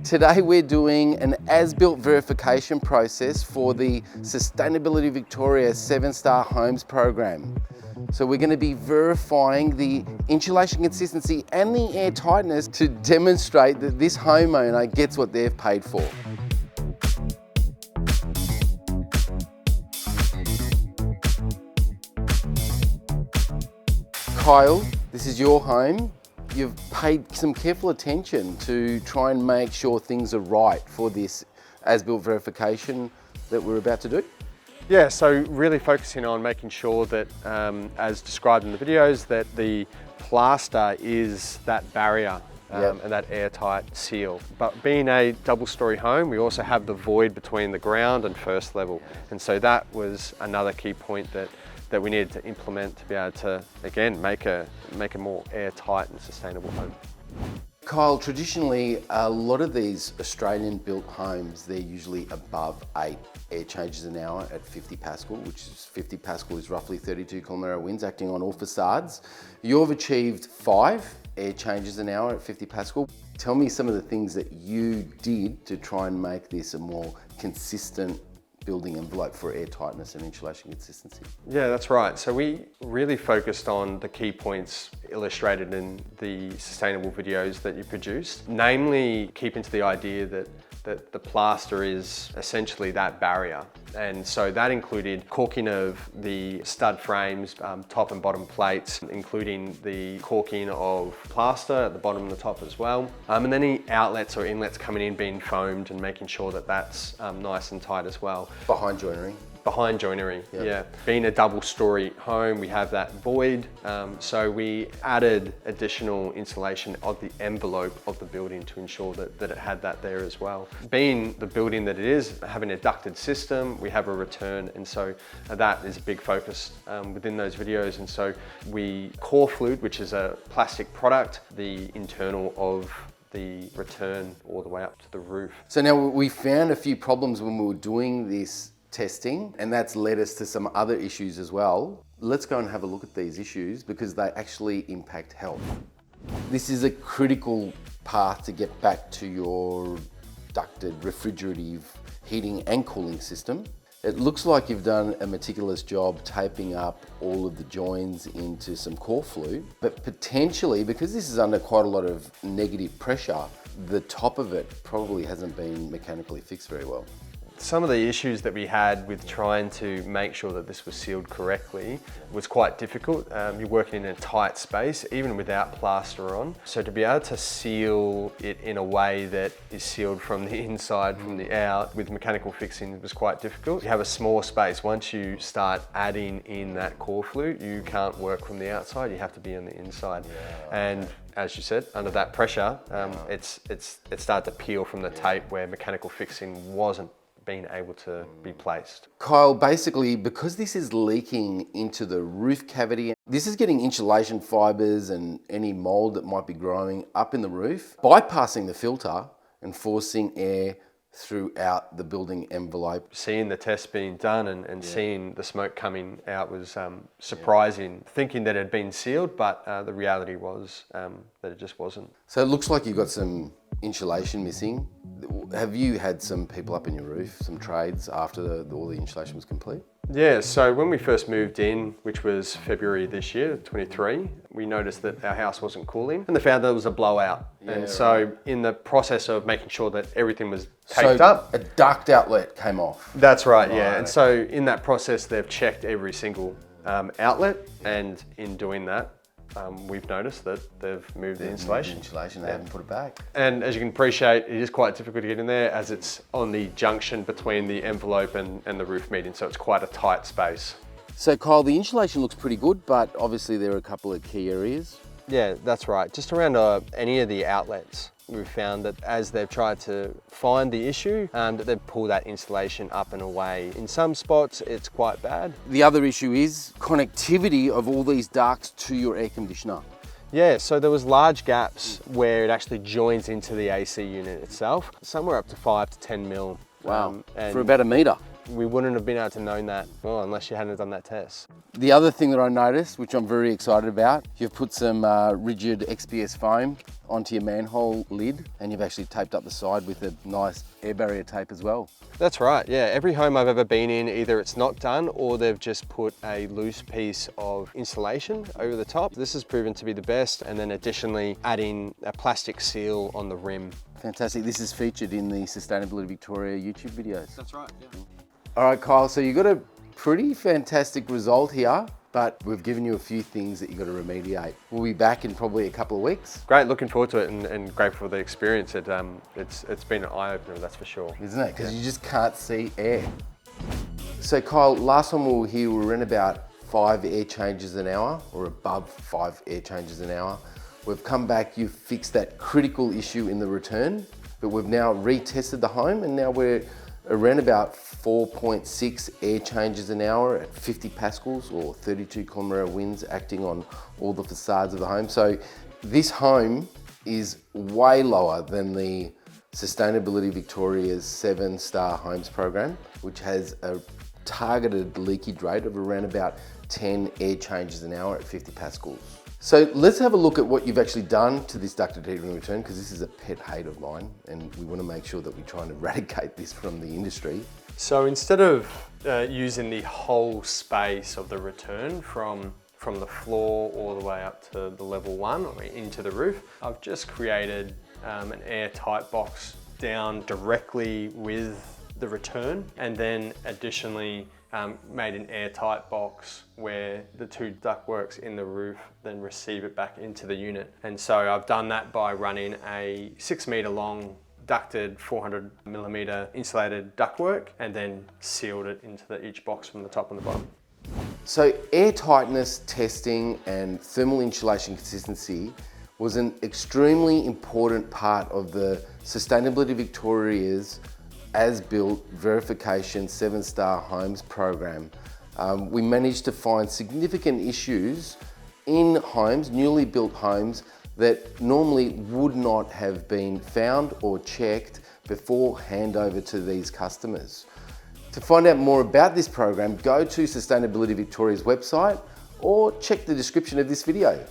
Today we're doing an as-built verification process for the Sustainability Victoria 7-Star Homes program. So we're going to be verifying the insulation consistency and the air tightness to demonstrate that this homeowner gets what they've paid for. Kyle, this is your home. You've paid some careful attention to try and make sure things are right for this as-built verification that we're about to do. Yeah, so really focusing on making sure that, as described in the videos, that the plaster is that barrier and that airtight seal. But being a double-storey home, we also have the void between the ground and first level. And so that was another key point that we needed to implement to be able to, again, make a more airtight and sustainable home. Kyle, traditionally, a lot of these Australian built homes, they're usually above 8 air changes an hour at 50 Pascal, which is 50 Pascal is roughly 32 km/h winds acting on all facades. You've achieved 5 air changes an hour at 50 Pascal. Tell me some of the things that you did to try and make this a more consistent building envelope for air tightness and insulation consistency. Yeah, that's right. So we really focused on the key points illustrated in the sustainable videos that you produced, namely keeping to the idea that the plaster is essentially that barrier. And so that included caulking of the stud frames, top and bottom plates, including the caulking of plaster at the bottom and the top as well. And then any outlets or inlets coming in being foamed and making sure that that's nice and tight as well. Behind joinery. Behind joinery, yeah. Being a double-storey home, we have that void, so we added additional insulation of the envelope of the building to ensure that it had that there as well. Being the building that it is, having a ducted system, we have a return, and so that is a big focus within those videos. And so we core fluid, which is a plastic product, the internal of the return all the way up to the roof. So now we found a few problems when we were doing this testing, and that's led us to some other issues as well. Let's go and have a look at these issues because they actually impact health. This is a critical path to get back to your ducted refrigerative heating and cooling system. It looks like you've done a meticulous job taping up all of the joins into some core fluid, but potentially, because this is under quite a lot of negative pressure, the top of it probably hasn't been mechanically fixed very well. Some of the issues that we had with trying to make sure that this was sealed correctly was quite difficult. You're working in a tight space, even without plaster on. So to be able to seal it in a way that is sealed from the inside, from the out, with mechanical fixing was quite difficult. You have a small space. Once you start adding in that core fluid, you can't work from the outside, you have to be on the inside. And as you said, under that pressure, it started to peel from the tape where mechanical fixing wasn't being able to be placed. Kyle, basically, because this is leaking into the roof cavity, this is getting insulation fibres and any mould that might be growing up in the roof, bypassing the filter and forcing air throughout the building envelope. Seeing the test being done and seeing the smoke coming out was surprising. Thinking that it had been sealed, but the reality was that it just wasn't. So it looks like you've got some insulation missing. Have you had some people up in your roof, some trades, after all the insulation was complete? Yeah, so when we first moved in, which was February this year, 23, we noticed that our house wasn't cooling and they found there was a blowout. And so in the process of making sure that everything was taped up. A duct outlet came off. That's right, yeah. And so in that process, they've checked every single outlet, and in doing that, we've noticed that they've moved the insulation. They haven't put it back. And as you can appreciate, it is quite difficult to get in there as it's on the junction between the envelope and the roof median, so it's quite a tight space. So Kyle, the insulation looks pretty good, but obviously there are a couple of key areas. Yeah, that's right. Just around any of the outlets, we've found that as they've tried to find the issue, that they've pulled that insulation up and away. In some spots, it's quite bad. The other issue is connectivity of all these ducts to your air conditioner. Yeah, so there was large gaps where it actually joins into the AC unit itself, somewhere up to 5 to 10 mil. Wow, for about a metre. We wouldn't have been able to know that, well, unless you hadn't done that test. The other thing that I noticed, which I'm very excited about, you've put some rigid XPS foam onto your manhole lid, and you've actually taped up the side with a nice air barrier tape as well. That's right, yeah. Every home I've ever been in, either it's not done or they've just put a loose piece of insulation over the top. This has proven to be the best, and then additionally adding a plastic seal on the rim. Fantastic. This is featured in the Sustainability Victoria YouTube videos. That's right, yeah. All right, Kyle, so you got a pretty fantastic result here, but we've given you a few things that you've got to remediate. We'll be back in probably a couple of weeks. Great, looking forward to it, and grateful for the experience. It's been an eye-opener, that's for sure. Isn't it? Because you just can't see air. So Kyle, last time we were here, we were in about 5 air changes an hour, or above 5 air changes an hour. We've come back, you've fixed that critical issue in the return, but we've now retested the home, and now we're around about 4.6 air changes an hour at 50 pascals or 32 kilometre winds acting on all the facades of the home. So this home is way lower than the Sustainability Victoria's 7-star homes program, which has a targeted leakage rate of around about 10 air changes an hour at 50 pascals. So let's have a look at what you've actually done to this ducted heating and return, because this is a pet hate of mine, and we want to make sure that we try and eradicate this from the industry. So instead of using the whole space of the return from the floor all the way up to the level 1 or into the roof, I've just created an airtight box down directly with the return, and then additionally made an airtight box where the 2 ductworks in the roof then receive it back into the unit. And so I've done that by running a 6 metre long ducted 400mm insulated ductwork, and then sealed it into each box from the top and the bottom. So air tightness testing and thermal insulation consistency was an extremely important part of the Sustainability Victoria's as-built verification 7-star homes program. We managed to find significant issues in homes, newly built homes, that normally would not have been found or checked before handover to these customers. To find out more about this program, go to Sustainability Victoria's website or check the description of this video.